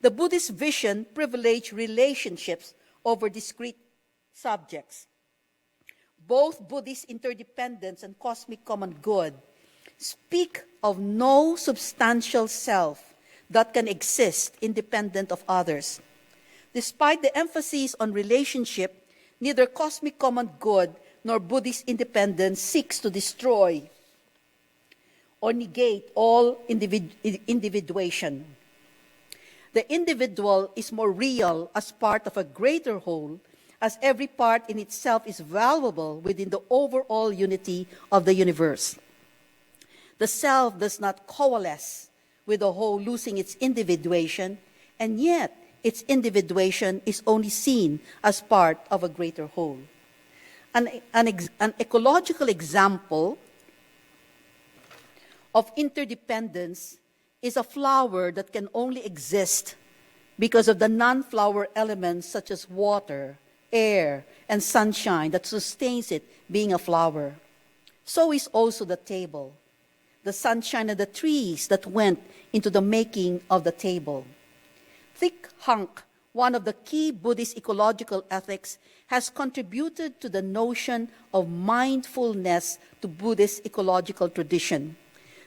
The Buddhist vision privileges relationships over discrete subjects. Both Buddhist interdependence and cosmic common good speak of no substantial self that can exist independent of others. Despite the emphasis on relationship, neither cosmic common good nor Buddhist independence seeks to destroy or negate all individuation. The individual is more real as part of a greater whole, as every part in itself is valuable within the overall unity of the universe. The self does not coalesce with the whole, losing its individuation, and yet its individuation is only seen as part of a greater whole. An ecological example of interdependence is a flower that can only exist because of the non-flower elements such as water, air, and sunshine that sustains it being a flower. So is also the table, the sunshine and the trees that went into the making of the table. Thich Hank, one of the key Buddhist ecological ethics, has contributed to the notion of mindfulness to Buddhist ecological tradition.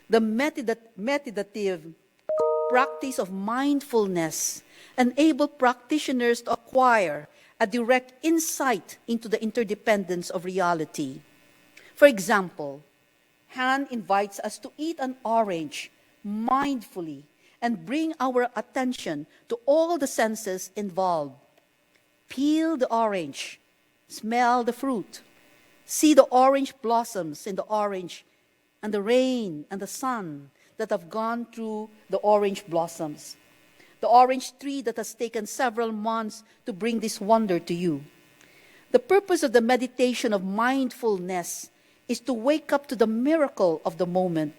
The meditative practice of mindfulness enables practitioners to acquire a direct insight into the interdependence of reality. For example, Han invites us to eat an orange mindfully and bring our attention to all the senses involved. Peel the orange, smell the fruit, see the orange blossoms in the orange, and the rain and the sun that have gone through the orange blossoms. The orange tree that has taken several months to bring this wonder to you. The purpose of the meditation of mindfulness is to wake up to the miracle of the moment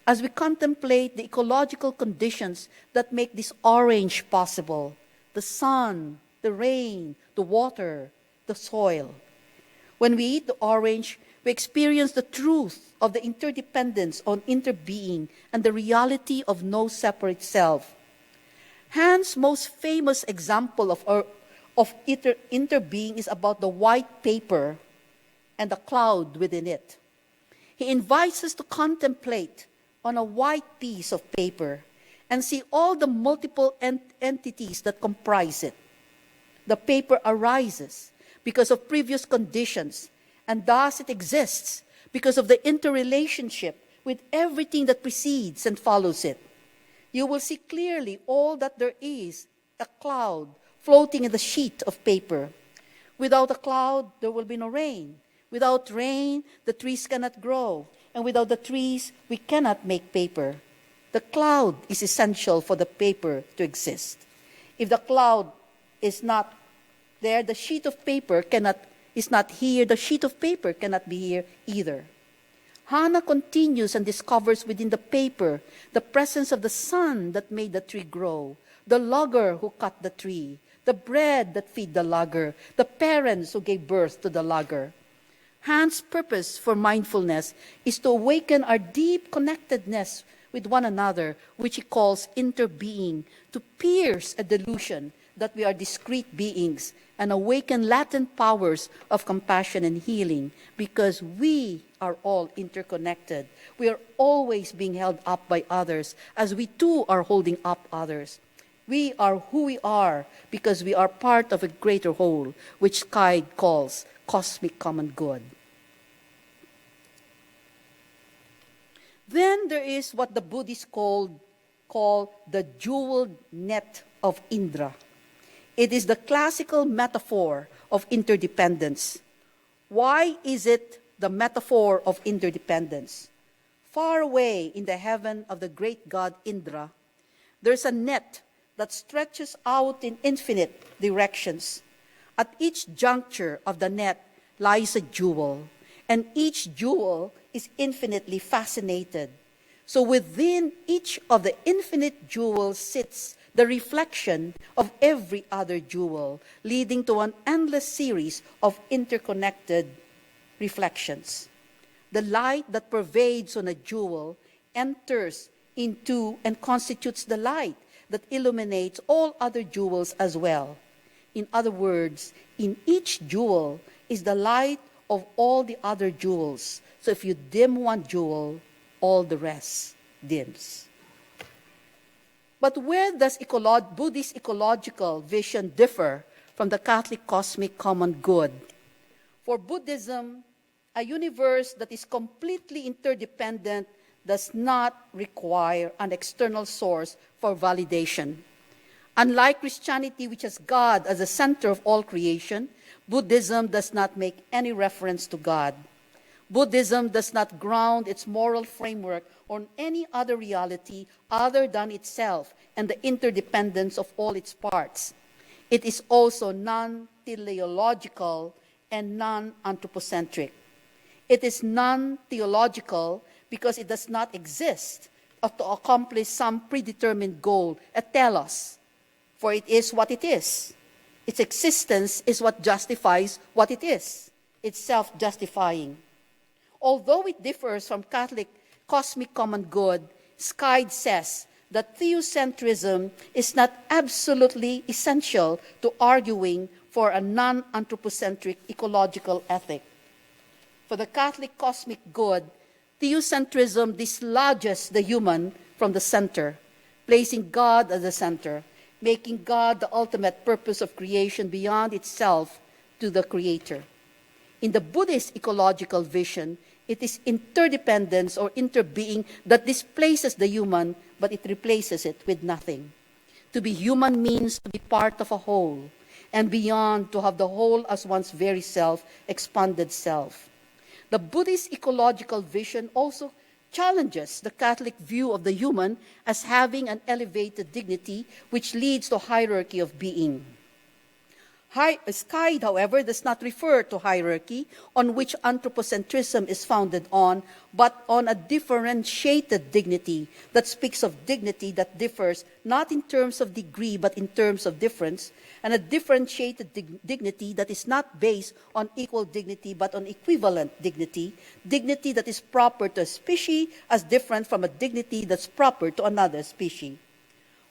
as we contemplate the ecological conditions that make this orange possible: the sun, the rain, the water, the soil. When we eat the orange, we experience the truth of the interdependence on interbeing and the reality of no separate self. Han's most famous example of interbeing is about the white paper and the cloud within it. He invites us to contemplate on a white piece of paper and see all the multiple entities that comprise it. The paper arises because of previous conditions, and thus it exists because of the interrelationship with everything that precedes and follows it. You will see clearly all that there is, a cloud floating in the sheet of paper. Without a cloud, there will be no rain. Without rain, the trees cannot grow. And without the trees, we cannot make paper. The cloud is essential for the paper to exist. If the cloud is not there, the sheet of paper is not here. The sheet of paper cannot be here either. Hannah continues and discovers within the paper the presence of the sun that made the tree grow, the logger who cut the tree, the bread that feed the logger, the parents who gave birth to the logger. Hannah's purpose for mindfulness is to awaken our deep connectedness with one another, which he calls interbeing, to pierce a delusion that we are discrete beings and awaken latent powers of compassion and healing, because we are all interconnected. We are always being held up by others as we too are holding up others. We are who we are because we are part of a greater whole, which Scheid calls cosmic common good. Then there is what the Buddhists call the jeweled net of Indra. It is the classical metaphor of interdependence. Why is it the metaphor of interdependence? Far away in the heaven of the great god Indra, there's a net that stretches out in infinite directions. At each juncture of the net lies a jewel, and each jewel is infinitely fascinated. So within each of the infinite jewels sits the reflection of every other jewel, leading to an endless series of interconnected reflections. The light that pervades on a jewel enters into and constitutes the light that illuminates all other jewels as well. In other words, in each jewel is the light of all the other jewels. So if you dim one jewel, all the rest dims. But where does Buddhist ecological vision differ from the Catholic cosmic common good? For Buddhism, a universe that is completely interdependent does not require an external source for validation. Unlike Christianity, which has God as the center of all creation, Buddhism does not make any reference to God. Buddhism does not ground its moral framework on any other reality other than itself and the interdependence of all its parts. It is also non-teleological and non-anthropocentric. It is non-theological because it does not exist to accomplish some predetermined goal, a telos, for it is what it is. Its existence is what justifies what it is. It's self-justifying. Although it differs from Catholic cosmic common good, Scheid says that theocentrism is not absolutely essential to arguing for a non-anthropocentric ecological ethic. For the Catholic cosmic good, theocentrism dislodges the human from the center, placing God as the center, making God the ultimate purpose of creation beyond itself to the Creator. In the Buddhist ecological vision, it is interdependence or interbeing that displaces the human, but it replaces it with nothing. To be human means to be part of a whole, and beyond, to have the whole as one's very self, expanded self. The Buddhist ecological vision also challenges the Catholic view of the human as having an elevated dignity, which leads to hierarchy of being. Scheid, however, does not refer to hierarchy on which anthropocentrism is founded on, but on a differentiated dignity that speaks of dignity that differs not in terms of degree but in terms of difference, and a differentiated dignity that is not based on equal dignity but on equivalent dignity, dignity that is proper to a species as different from a dignity that's proper to another species.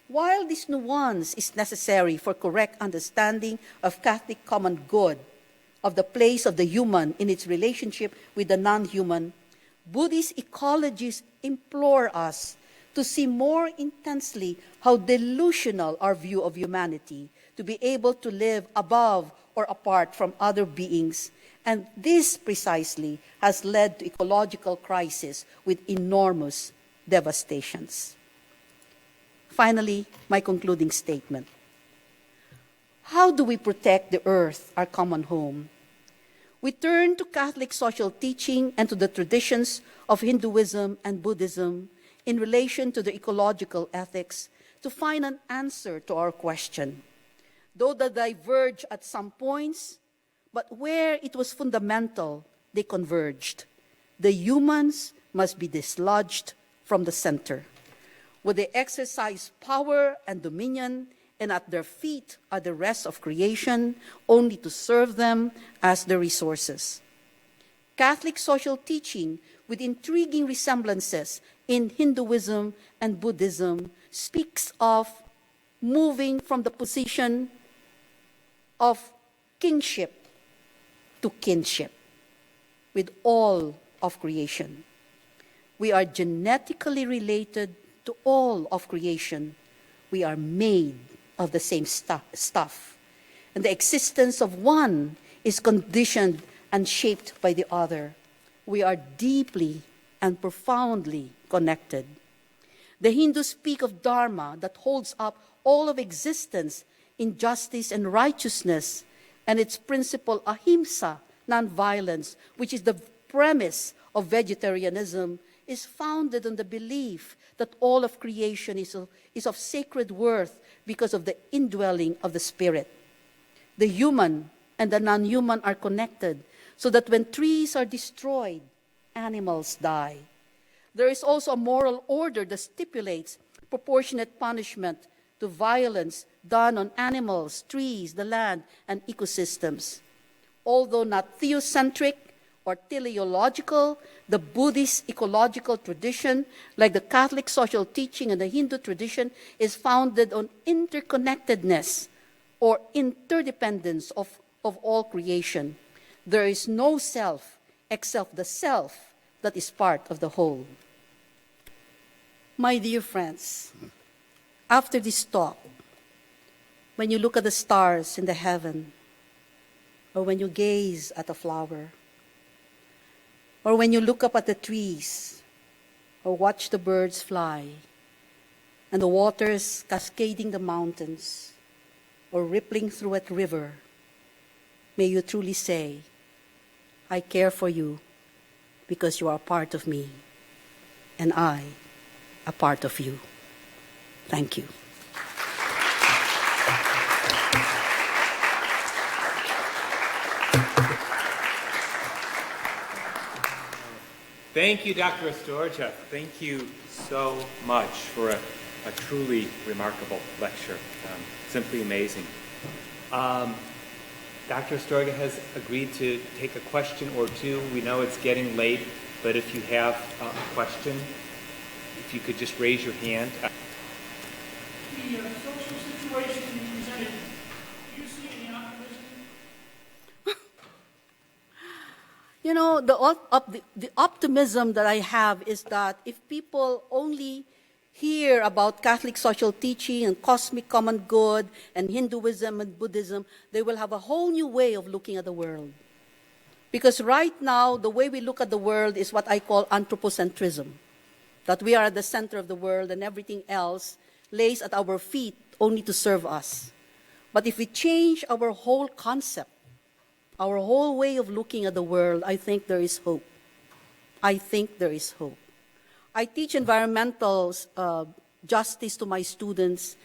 While this nuance is necessary for correct understanding of Catholic common good, of the place of the human in its relationship with the non-human, Buddhist ecologists implore us to see more intensely how delusional our view of humanity, to be able to live above or apart from other beings. And this precisely has led to ecological crisis with enormous devastations. Finally, my concluding statement. How do we protect the earth, our common home? We turn to Catholic social teaching and to the traditions of Hinduism and Buddhism in relation to the ecological ethics to find an answer to our question. Though they diverge at some points, but where it was fundamental, they converged. The humans must be dislodged from the center, where they exercise power and dominion, and at their feet are the rest of creation, only to serve them as the resources. Catholic social teaching, with intriguing resemblances in Hinduism and Buddhism, speaks of moving from the position of kingship to kinship with all of creation. We are genetically related to all of creation. We are made of the same stuff. And the existence of one is conditioned and shaped by the other. We are deeply and profoundly connected. The Hindus speak of Dharma that holds up all of existence in justice and righteousness, and its principle ahimsa, nonviolence, which is the premise of vegetarianism, is founded on the belief that all of creation is of sacred worth because of the indwelling of the Spirit. The human and the non-human are connected, so that when trees are destroyed, animals die. There is also a moral order that stipulates proportionate punishment to violence done on animals, trees, the land, and ecosystems. Although not theocentric or teleological, the Buddhist ecological tradition, like the Catholic social teaching and the Hindu tradition, is founded on interconnectedness or interdependence of all creation. There is no self except the self that is part of the whole. My dear friends, after this talk, when you look at the stars in the heaven, or when you gaze at a flower, or when you look up at the trees, or watch the birds fly, and the waters cascading the mountains, or rippling through a river, may you truly say, I care for you because you are a part of me, and I a part of you. Thank you. Thank you, Dr. Astorga. Thank you so much for a truly remarkable lecture. Simply amazing. Dr. Astorga has agreed to take a question or two. We know it's getting late, but if you have a question, if you could just raise your hand. The social situation you presented, do you see any optimism? You know, the optimism that I have is that if people only hear about Catholic social teaching and cosmic common good and Hinduism and Buddhism, they will have a whole new way of looking at the world. Because right now, the way we look at the world is what I call anthropocentrism, that we are at the center of the world and everything else lays at our feet only to serve us. But if we change our whole concept, our whole way of looking at the world, I think there is hope. I think there is hope. I teach environmental justice to my students,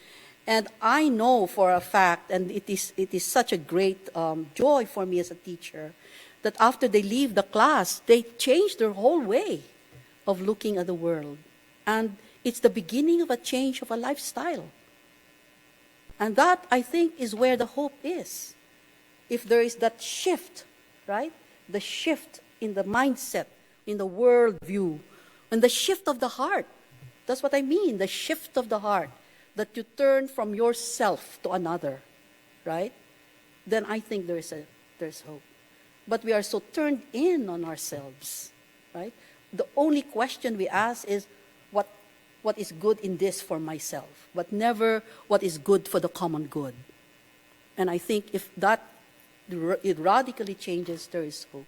and I know for a fact, and it is such a great joy for me as a teacher, that after they leave the class, they change their whole way of looking at the world. And it's the beginning of a change of a lifestyle. And that, I think, is where the hope is. If there is that shift, right? The shift in the mindset, in the world view, and the shift of the heart. That's what I mean, the shift of the heart, that you turn from yourself to another, right? Then I think there's hope. But we are so turned in on ourselves, right? the only question we ask is, what is good in this for myself, but never what is good for the common good. And I think if that it radically changes, there is hope.